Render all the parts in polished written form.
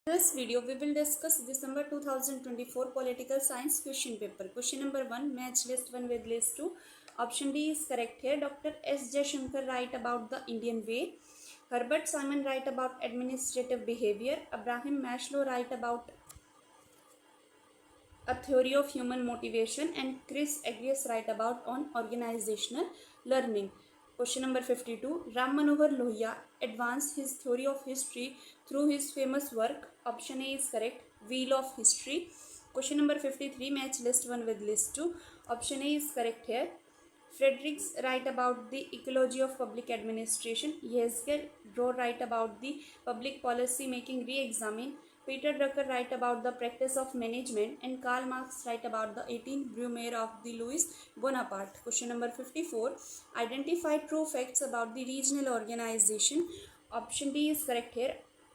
In this video, we will discuss December 2024 political science question paper. Question number 1, match list 1 with list 2. Option D is correct here. Dr. S. Jaishankar write about the Indian way. Herbert Simon write about administrative behavior. Abraham Maslow write about a theory of human motivation, and Chris Agrias write about on organizational learning. Question number 52. Ram Manohar Lohia advanced his theory of history through his famous work. Option A is correct. Wheel of History. Question number 53. Match list 1 with list 2. Option A is correct here. Fredericks write about the ecology of public administration. Yesger Bro write about the public policy making re-examine. Peter Drucker write about the practice of management, and Karl Marx write about the 18th Brumaire of the Louis Bonaparte. Question number 54. Identify true facts about the regional organization. Option D is correct here.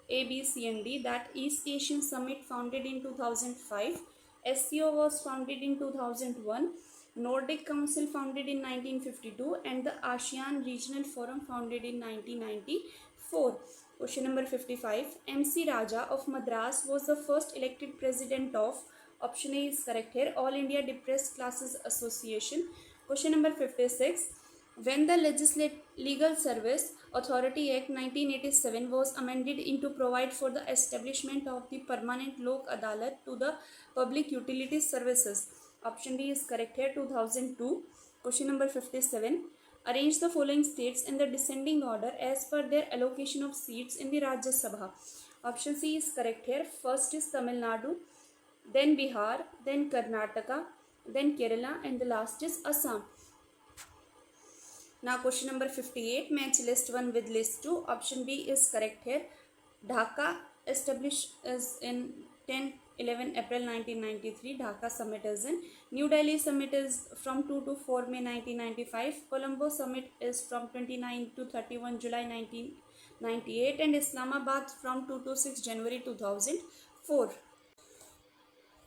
A, B, C and D. That East Asian Summit founded in 2005. SCO was founded in 2001. Nordic Council founded in 1952 and the ASEAN Regional Forum founded in 1994. Question number 55. MC Raja of Madras was the first elected president of. Option A is correct here. All India Depressed Classes Association. Question number 56. When the Legal Service Authority Act 1987 was amended to provide for the establishment of the permanent Lok Adalat to the public utility services. Option D is correct here. 2002. Question number 57. Arrange the following states in the descending order as per their allocation of seats in the Rajya Sabha. Option C is correct here. First is Tamil Nadu, then Bihar, then Karnataka, then Kerala, and the last is Assam. Now question number 58. Match list 1 with list 2. Option B is correct here. Dhaka established is in 10-11 April 1993. Dhaka summit is in. New Delhi summit is from 2 to 4 May 1995. Colombo summit is from 29 to 31 July 1998. And Islamabad from 2 to 6 January 2004.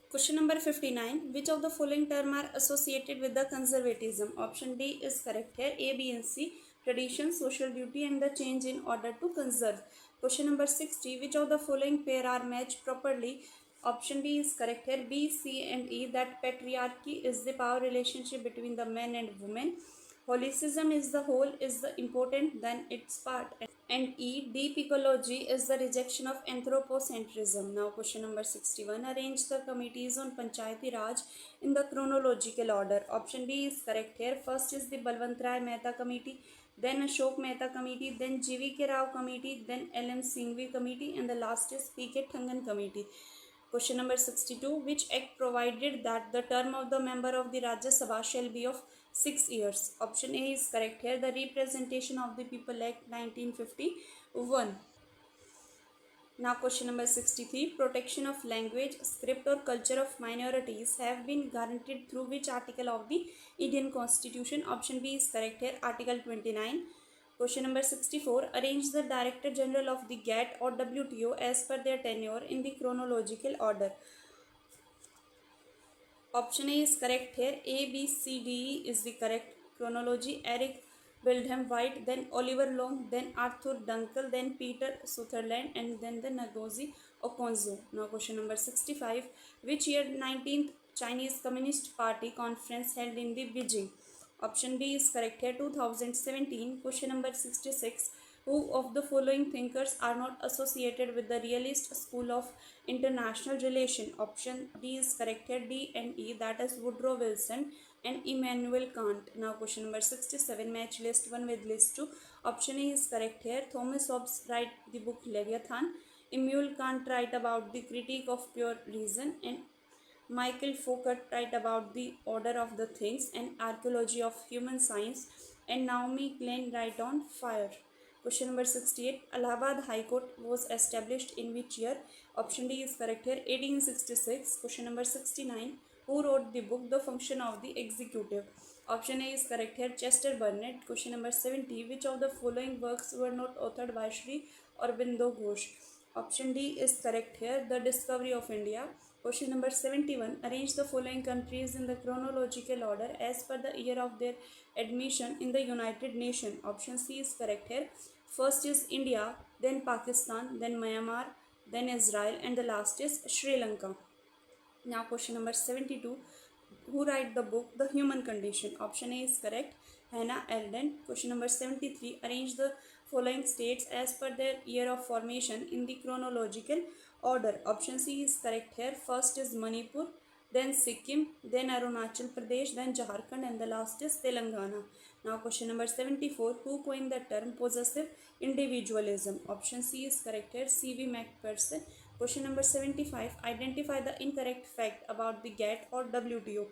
Question number 59. Which of the following terms are associated with the conservatism? Option D is correct here. A, B and C. Tradition, social duty and the change in order to conserve. Question number 60. Which of the following pair are matched properly? Option D is correct here. B, C and E. That patriarchy is the power relationship between the men and women. Holicism is the whole is the important than its part. And E, deep ecology is the rejection of anthropocentrism. Now question number 61. Arrange the committees on Panchayati Raj in the chronological order. Option D is correct here. First is the Balwant Rai Mehta Committee, then Ashok Mehta Committee, then G.V.K. Rao Committee, then L.M. Singhvi Committee, and the last is P.K. Thangan Committee. Question number 62. Which act provided that the term of the member of the Rajya Sabha shall be of 6 years? Option A is correct here. The Representation of the People Act 1951. Now question number 63. Protection of language, script or culture of minorities have been guaranteed through which article of the Indian Constitution? Option B is correct here. Article 29. Question number 64. Arrange the Director General of the GATT or WTO as per their tenure in the chronological order. Option A is correct here. A, B, C, D, E is the correct chronology. Eric Wilhelm White, then Oliver Long, then Arthur Dunkel, then Peter Sutherland, and then the Ngozi Okonjo. Now question number 65. Which year 19th Chinese Communist Party conference held in the Beijing? Option B is correct here. 2017. Question number 66. Who of the following thinkers are not associated with the realist school of international relation? Option D is correct here. D and E, that is Woodrow Wilson and Immanuel Kant. Now question number 67. Match list 1 with list 2. Option A is correct here. Thomas Hobbes write the book Leviathan. Immanuel Kant write about the critique of pure reason, and Michael Foucault write about the order of the things and archaeology of human science, and Naomi Klein write on fire. Question number 68. Allahabad High Court was established in which year? Option D is correct here. 1866. Question number 69. Who wrote the book The Function of the Executive? Option A is correct here. Chester Burnett. Question number 70. Which of the following works were not authored by Sri Aurobindo Ghosh? Option D is correct here. The Discovery of India. Question number 71. Arrange the following countries in the chronological order as per the year of their admission in the United Nations. Option C is correct here. First is India, then Pakistan, then Myanmar, then Israel, and the last is Sri Lanka. Now question number 72. Who write the book The Human Condition? Option A is correct, Hannah Arendt. Question number 73. Arrange the following states as per their year of formation in the chronological order. Option C is correct here. First is Manipur, then Sikkim, then Arunachal Pradesh, then Jharkhand, and the last is Telangana. Now question number 74. Who coined the term possessive individualism? Option C is correct here. C.V. Macpherson. Question number 75. Identify the incorrect fact about the GATT or WTO.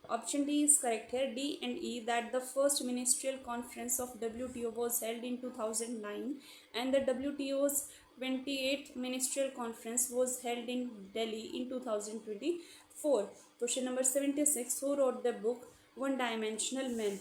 Option D is correct here. D and E, that the first ministerial conference of WTO was held in 2009 and the WTO's 28th ministerial conference was held in Delhi in 2024. Question number 76. Who wrote the book One Dimensional Man?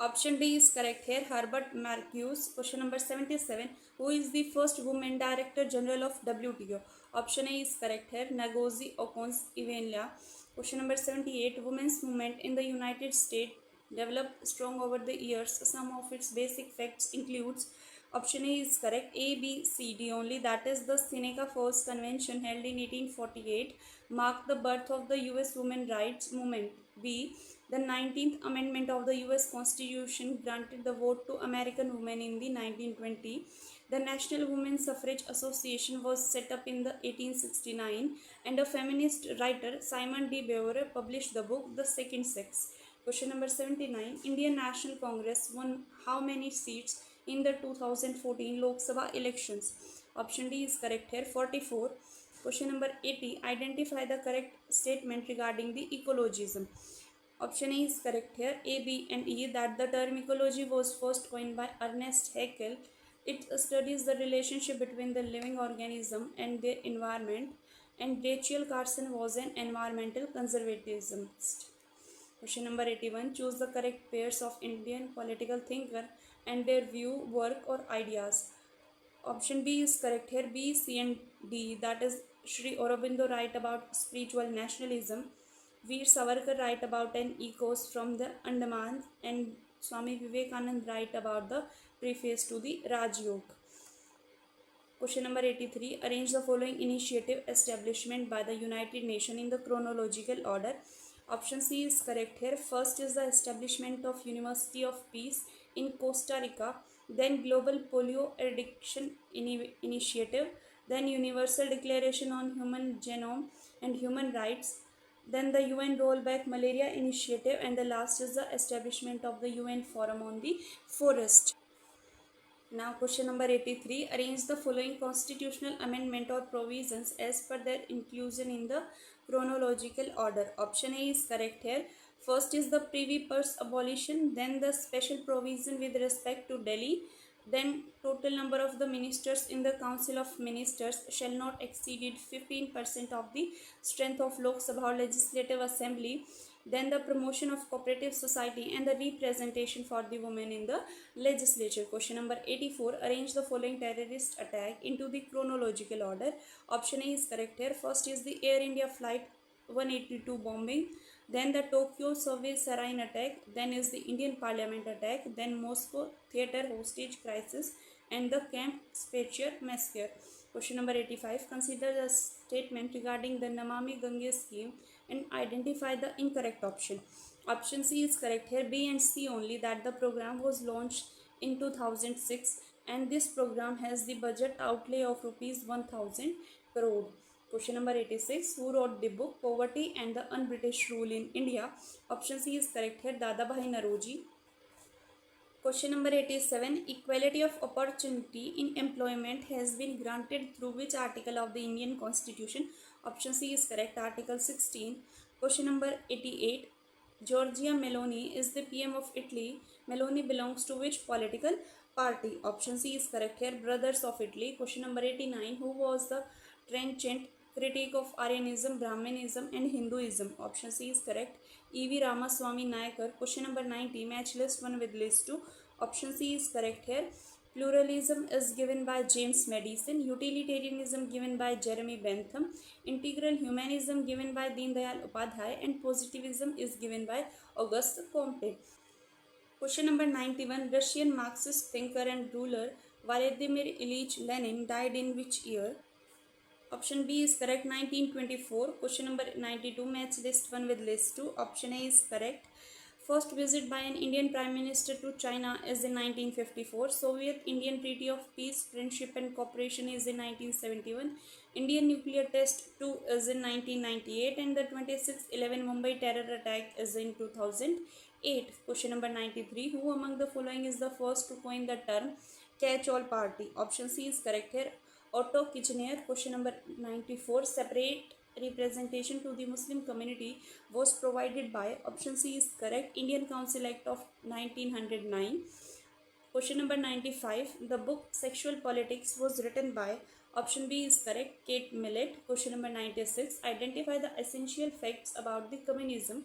Option D is correct here, Herbert Marcuse. Question number 77. Who is the first woman Director General of WTO? Option A is correct here, Ngozi Okonjo-Iweala. Question number 78. Women's movement in the United States developed strong over the years. Some of its basic facts includes. Option A is correct, A, B, C, D only. That is the Seneca Falls Convention held in 1848 marked the birth of the US women rights movement. B, the 19th Amendment of the US Constitution granted the vote to American women in the 1920. The National Women's Suffrage Association was set up in the 1869 and a feminist writer, Simon de Beauvoir, published the book The Second Sex. Question number 79. Indian National Congress won how many seats in the 2014 Lok Sabha elections? Option D is correct here, 44. Question number 80. Identify the correct statement regarding the ecologism. Option A is correct here, A, B, and E, that the term ecology was first coined by Ernest Haeckel. It studies the relationship between the living organism and their environment, and Rachel Carson was an environmental conservationist. Question number 81. Choose the correct pairs of Indian political thinker and their view, work, or ideas. Option B is correct here, B, C, and D, that is Sri Aurobindo write about spiritual nationalism, Veer Savarkar write about an ecos from the Andaman, and Swami Vivekanand write about the preface to the Raj Yoga. Question number 83. Arrange the following initiative establishment by the United Nations in the chronological order. Option C is correct here. First is the establishment of University of Peace in Costa Rica, then Global Polio Eradication Initiative, then Universal Declaration on Human Genome and Human Rights, then the UN Rollback Malaria Initiative, and the last is the establishment of the UN Forum on the Forest. Now question number 83. Arrange the following constitutional amendment or provisions as per their inclusion in the chronological order. Option A is correct here. First is the Privy Purse abolition, then the special provision with respect to Delhi, then total number of the ministers in the Council of Ministers shall not exceed 15% of the strength of Lok Sabha Legislative Assembly, then the promotion of cooperative society and the representation for the women in the legislature. Question number 84. Arrange the following terrorist attack into the chronological order. Option A is correct here. First is the Air India flight 182 bombing, then the Tokyo Soviet Sarin attack, then is the Indian Parliament attack, then Moscow theater hostage crisis, and the Camp Speicher massacre. Question number 85. Consider the statement regarding the Namami Gange scheme and identify the incorrect option. Option C is correct here, B and C only, that the program was launched in 2006 and this program has the budget outlay of rupees 1000 crore. Question number 86. Who wrote the book Poverty and the Un-British Rule in India? Option C is correct here, Dadabhai Naoroji. Question number 87. Equality of opportunity in employment has been granted through which article of the Indian Constitution? Option C is correct, Article 16. Question number 88. Giorgia Meloni is the PM of Italy. Meloni belongs to which political party? Option C is correct here, Brothers of Italy. Question number 89. Who was the trenchant critique of Aryanism, Brahmanism and Hinduism? Option C is correct, E.V. Ramaswamy Nayakar. Question number 90. Match list 1 with list 2. Option C is correct here. Pluralism is given by James Madison. Utilitarianism given by Jeremy Bentham. Integral humanism given by Deen Dayal Upadhyay. And positivism is given by Auguste Comte. Question number 91. Russian Marxist thinker and ruler Vladimir Ilyich Lenin died in which year? Option B is correct, 1924. Question number 92, match list 1 with list 2. Option A is correct. First visit by an Indian Prime Minister to China is in 1954. Soviet-Indian Treaty of Peace, Friendship and Cooperation is in 1971. Indian nuclear test 2 is in 1998. And the 26/11 Mumbai terror attack is in 2008. Question number 93. Who among the following is the first to coin the term catch-all party? Option C is correct here. Otto Kitchener. Question number 94. Separate representation to the Muslim community was provided by. Option C is correct. Indian Council Act of 1909. Question number 95. The book Sexual Politics was written by. Option B is correct. Kate Millett. Question number 96. Identify the essential facts about the communism.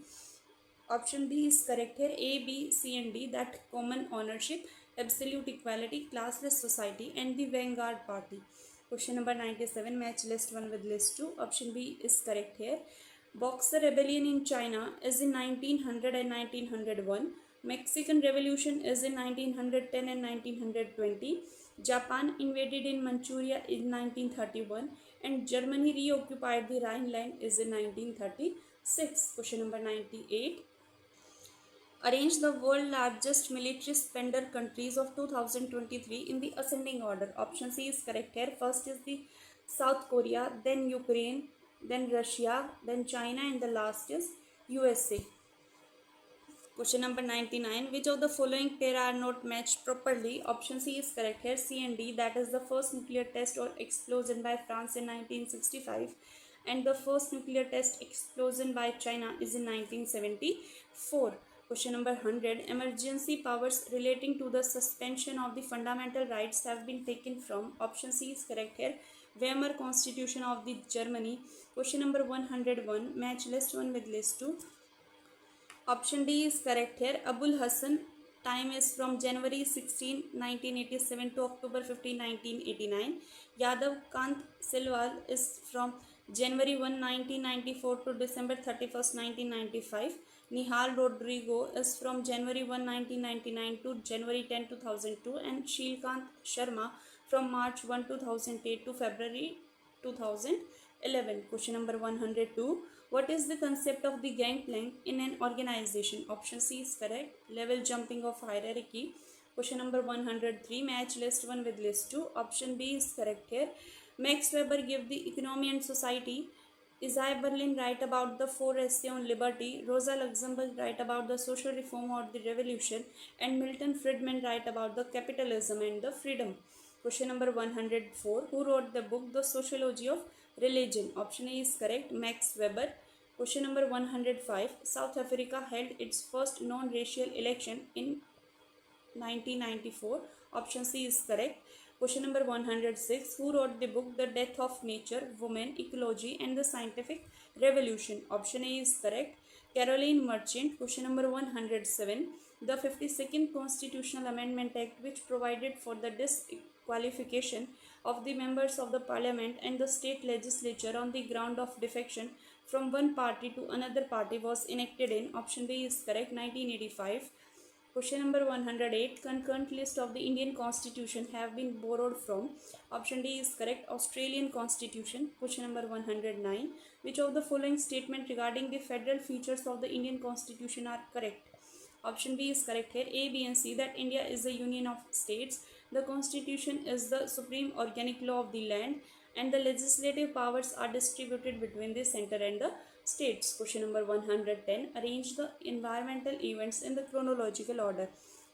Option B is correct here. A, B, C and D, that common ownership, absolute equality, classless society and the vanguard party. Question number 97, match list 1 with list 2. Option B is correct here. Boxer rebellion in China is in 1900 and 1901. Mexican Revolution is in 1910 and 1920. Japan invaded in Manchuria in 1931 and Germany reoccupied the Rhineland is in 1936. Question number 98. Arrange the world largest military spender countries of 2023 in the ascending order. Option C is correct here. First is the South Korea, then Ukraine, then Russia, then China, and the last is USA. Question number 99. Which of the following pair are not matched properly? Option C is correct here. C and D, that is the first nuclear test or explosion by France in 1965 and the first nuclear test explosion by China is in 1974. Question number 100. Emergency powers relating to the suspension of the fundamental rights have been taken from. Option C is correct here. Weimar Constitution of the Germany. Question number 101. Match list 1 with list 2. Option D is correct here. Abul Hassan. Time is from January 16, 1987 to October 15, 1989. Yadav Kant Silwal is from January 1, 1994 to December 31st, 1995. Nihal Rodrigo is from January 1, 1999 to January 10, 2002 and Shilkant Sharma from March 1, 2008 to February 2011. Question number 102. What is the concept of the gangplank in an organization? Option C is correct. Level jumping of hierarchy. Question number 103. Match list 1 with list 2. Option B is correct here. Max Weber gave the Economy and Society. Isaiah Berlin write about the four essays on liberty. Rosa Luxemburg write about the social reform or the revolution. And Milton Friedman write about the capitalism and the freedom. Question number 104. Who wrote the book The Sociology of Religion? Option A is correct. Max Weber. Question number 105. South Africa held its first non-racial election in 1994. Option C is correct. Question number 106. Who wrote the book The Death of Nature, Women, Ecology and the Scientific Revolution? Option A is correct. Caroline Merchant. Question number 107. The 52nd Constitutional Amendment Act, which provided for the disqualification of the members of the parliament and the state legislature on the ground of defection from one party to another party, was enacted in. Option B is correct. 1985. Question number 108. Concurrent list of the Indian Constitution have been borrowed from. Option D is correct. Australian Constitution. Question number 109. Which of the following statement regarding the federal features of the Indian Constitution are correct? Option B is correct here. A, B and C, that India is a union of states. The Constitution is the supreme organic law of the land and the legislative powers are distributed between the center and the states. Question number 110. Arrange the environmental events in the chronological order.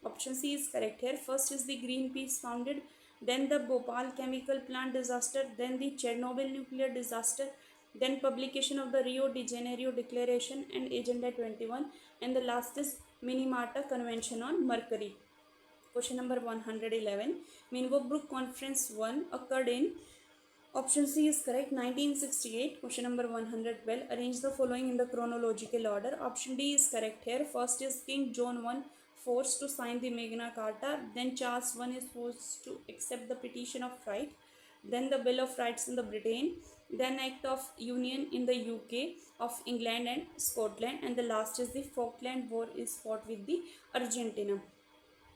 Option C is correct here. First is the Greenpeace founded, then the Bhopal chemical plant disaster, then the Chernobyl nuclear disaster, then publication of the Rio de Janeiro Declaration and Agenda 21, and the last is Minamata Convention on Mercury. Question number 111. Minvobrook Conference 1 occurred in. Option C is correct. 1968. Question number 112. Arrange the following in the chronological order. Option D is correct here. First is King John I forced to sign the Magna Carta. Then Charles I is forced to accept the Petition of Right. Then the Bill of Rights in the Britain. Then Act of Union in the UK of England and Scotland. And the last is the Falkland War is fought with the Argentina.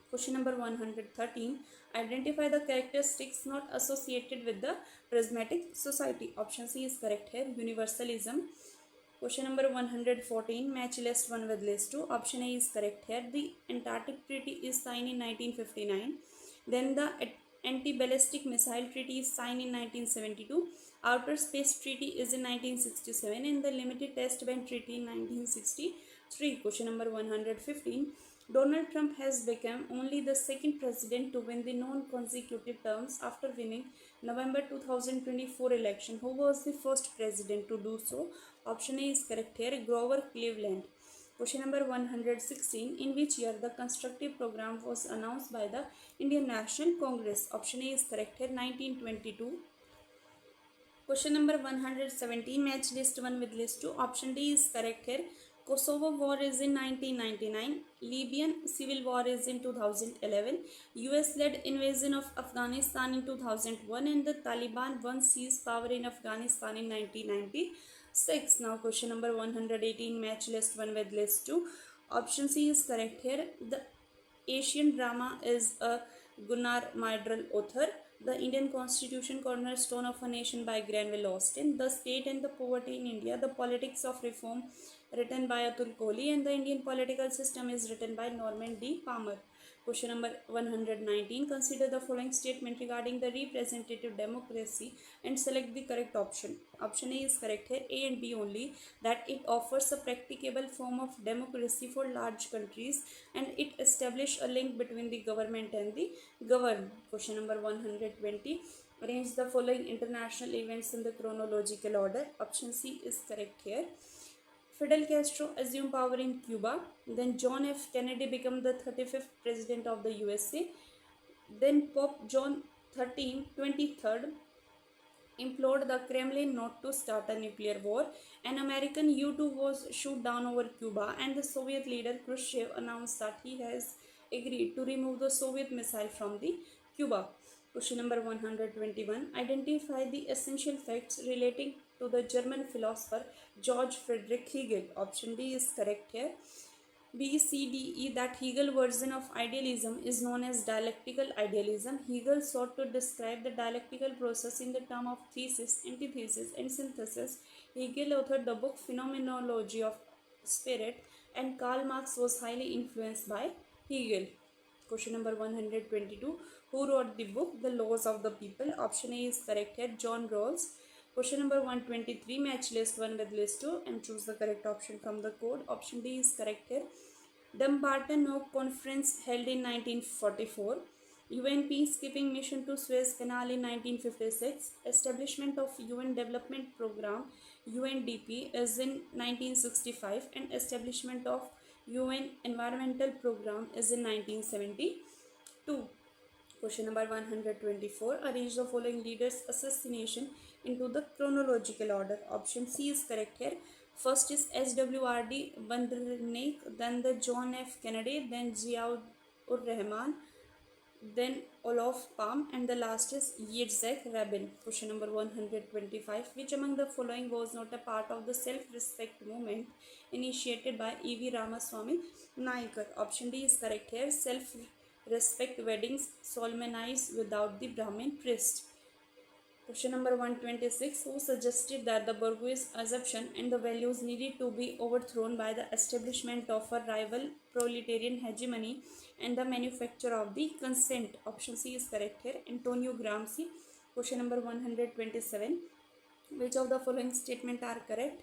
Question number 113. Identify the characteristics not associated with the prismatic society. Option C is correct here. Universalism. Question number 114. Match list 1 with list 2. Option A is correct here. The Antarctic Treaty is signed in 1959. Then the Anti-Ballistic Missile Treaty is signed in 1972. Outer Space Treaty is in 1967 and the Limited Test Ban Treaty in 1963. Question number 115. Donald Trump has become only the second president to win the non-consecutive terms after winning November 2024 election. Who was the first president to do so? Option A is correct here. Grover Cleveland. Question number 116. In which year the constructive program was announced by the Indian National Congress? Option A is correct here. 1922. Question number 117. Match list 1 with list 2. Option D is correct here. Kosovo War is in 1999. Libyan Civil War is in 2011. US-led invasion of Afghanistan in 2001 and the Taliban won seized power in Afghanistan in 1996. Now question number 118. Match list 1 with list 2. Option C is correct here. The Asian drama is a Gunnar Myrdal author. The Indian Constitution, Cornerstone of a Nation by Granville Austin. The State and the Poverty in India, The Politics of Reform, written by Atul Kohli, and the Indian Political System is written by Norman D. Palmer. Question number 119. Consider the following statement regarding the representative democracy and select the correct option. Option A is correct here. A and B only. That it offers a practicable form of democracy for large countries and it establishes a link between the government and the governed. Question number 120. Arrange the following international events in the chronological order. Option C is correct here. Fidel Castro assumed power in Cuba. Then John F. Kennedy became the 35th president of the USA. Then Pope John 23rd implored the Kremlin not to start a nuclear war. An American U-2 was shot down over Cuba and the Soviet leader Khrushchev announced that he has agreed to remove the Soviet missile from the Cuba. Question number 121. Identify the essential facts relating to the German philosopher George Friedrich Hegel. Option D is correct here. B, C, D, E. That Hegel version of idealism is known as dialectical idealism. Hegel sought to describe the dialectical process in the term of thesis, antithesis, and synthesis. Hegel authored the book Phenomenology of Spirit, and Karl Marx was highly influenced by Hegel. Question number 122. Who wrote the book The Laws of the People? Option A is correct here. John Rawls. Question number 123. Match list 1 with list 2 and choose the correct option from the code. Option D is correct here. Dumbarton Oak Conference held in 1944. UN peacekeeping mission to Suez Canal in 1956. Establishment of UN Development Program UNDP is in 1965 and establishment of UN Environmental Program is in 1972. Question number 124. Arrange the following leaders' assassination into the chronological order. Option C is correct here. First is SWRD Bandaranaike, then the John F. Kennedy, then Ziaur-Rahman, then Olof Palme, and the last is Yitzhak Rabin. Question number 125. Which among the following was not a part of the self-respect movement initiated by E.V. Ramaswamy Naicker? Option D is correct here. Self-respect weddings solemnized without the Brahmin priest. Question number 126. Who suggested that the bourgeois assumption and the values needed to be overthrown by the establishment of a rival proletarian hegemony and the manufacture of the consent? Option C is correct here. Antonio Gramsci. Question number 127. Which of the following statements are correct?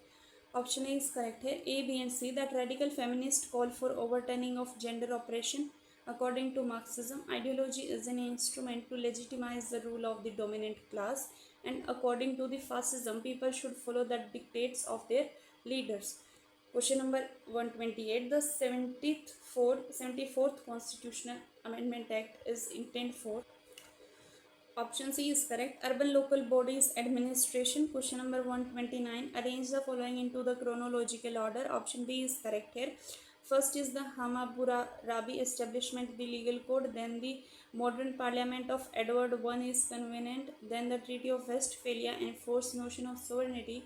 Option A is correct here. A, B and C. That radical feminists call for overturning of gender oppression. According to Marxism, ideology is an instrument to legitimize the rule of the dominant class, and according to the fascism, people should follow the dictates of their leaders. Question number 128. The 74th Constitutional Amendment Act is intended for. Option C is correct. Urban Local Bodies Administration. Question number 129. Arrange the following into the chronological order. Option B is correct here. First is the Hammurabi establishment, the legal code, then the modern parliament of Edward I is convenient, then the Treaty of Westphalia enforced notion of sovereignty,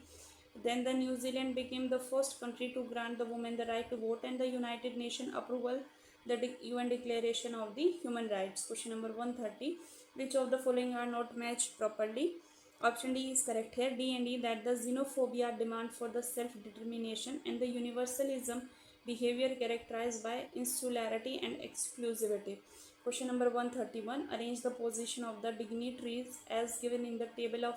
then the New Zealand became the first country to grant the women the right to vote, and the United Nations approval the UN Declaration of the Human Rights. Question number 130. Which of the following are not matched properly? Option D is correct here. D and E, that the xenophobia, demand for the self-determination, and the universalism behavior characterized by insularity and exclusivity. Question number 131. Arrange the position of the dignitaries as given in the table of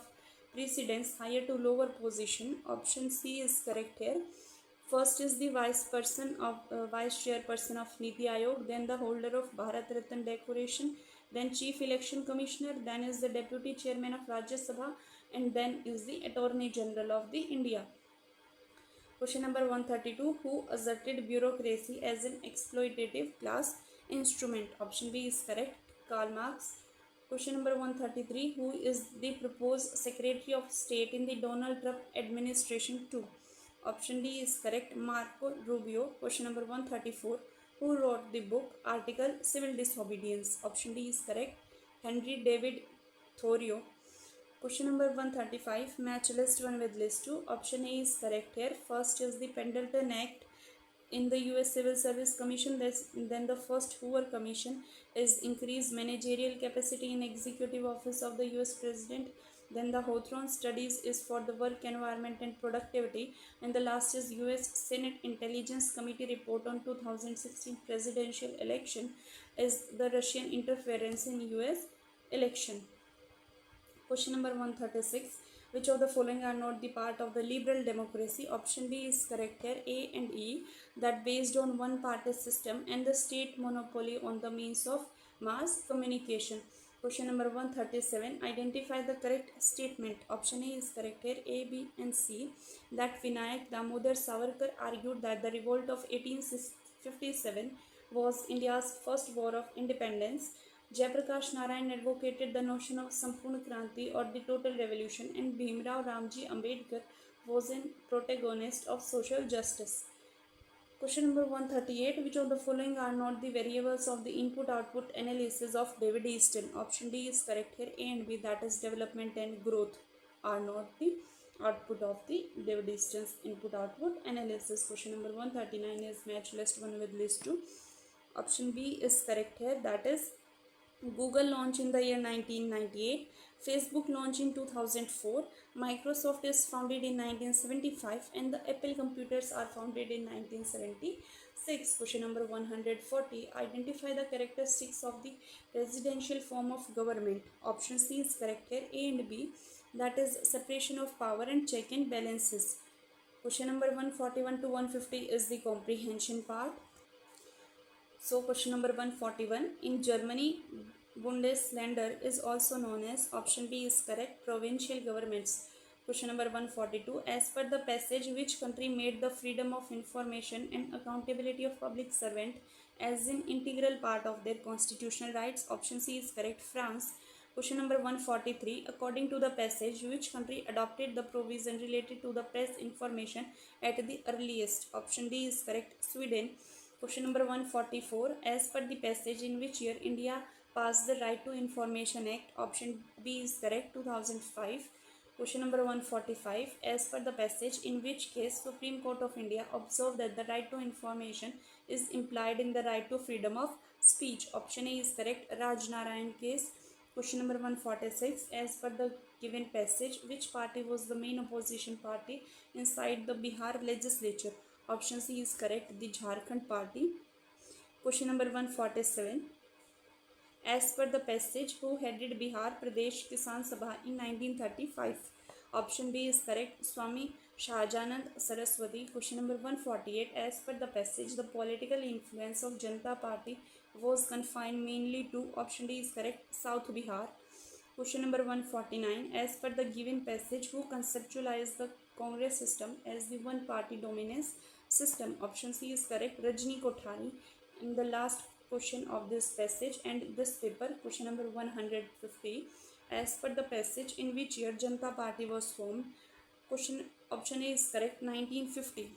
precedence, higher to lower position. Option C is correct here. First is the vice chairperson of Niti Aayog, then the holder of Bharat Ratna decoration, then chief election commissioner, then is the deputy chairman of Rajya Sabha, and then is the attorney general of the India. Question number 132. Who asserted bureaucracy as an exploitative class instrument? Option B is correct. Karl Marx. Question number 133. Who is the proposed Secretary of State in the Donald Trump administration 2? Option D is correct. Marco Rubio. Question number 134. Who wrote the book article Civil Disobedience? Option D is correct. Henry David Thoreau. Question number 135. Match list 1 with list 2. Option A is correct here. First is the Pendleton Act in the US Civil Service Commission. Then the first Hoover Commission is increased managerial capacity in executive office of the US President. Then the Hawthorne Studies is for the work environment and productivity. And the last is US Senate Intelligence Committee report on 2016 presidential election is the Russian interference in US election. Question number 136. Which of the following are not the part of the liberal democracy? Option B is correct here. A and E, that based on one party system and the state monopoly on the means of mass communication. Question number 137. Identify the correct statement. Option A is correct here. A, B and C, that Vinayak Damodar Savarkar argued that the revolt of 1857 was India's first war of independence. Jayaprakash Narayan advocated the notion of Sampurna Kranti or the total revolution, and Bhimrao Ramji Ambedkar was a protagonist of social justice. Question number 138. Which of the following are not the variables of the input-output analysis of David Easton? Option D is correct here. A and B, that is development and growth, are not the output of the David Easton's input-output analysis. Question number 139 is match list 1 with list 2. Option B is correct here. That is Google launch in the year 1998, Facebook launch in 2004, Microsoft is founded in 1975, and the Apple computers are founded in 1976. Question number 140. Identify the characteristics of the presidential form of government. Option C is correct here. A and B, that is separation of power and check and balances. Question number 141 to 150 is the comprehension part. So question number 141. In Germany, Bundesländer is also known as, option B is correct, provincial governments. Question number 142. As per the passage, which country made the freedom of information and accountability of public servant as an integral part of their constitutional rights? Option C is correct, France. Question number 143. According to the passage, which country adopted the provision related to the press information at the earliest? Option D is correct, Sweden. Question number 144. As per the passage, in which year India passed the Right to Information Act? Option B is correct, 2005. Question number 145. As per the passage, in which case Supreme Court of India observed that the right to information is implied in the right to freedom of speech? Option A is correct, Raj Narayan case. Question number 146. As per the given passage, which party was the main opposition party inside the Bihar legislature? Option C is correct, the Jharkhand party. Question number 147. As per the passage, who headed Bihar Pradesh Kisan Sabha in 1935? Option B is correct, Swami Shahjanand Saraswati. Question number 148. As per the passage, the political influence of Janata Party was confined mainly to, option D is correct, South Bihar. Question number 149. As per the given passage, who conceptualized the Congress system as the one party dominance system? Option C is correct, Rajni Kothari. In the last question of this passage and this paper, question number 150. As per the passage, in which year Janata Party was formed? Option A is correct, 1950.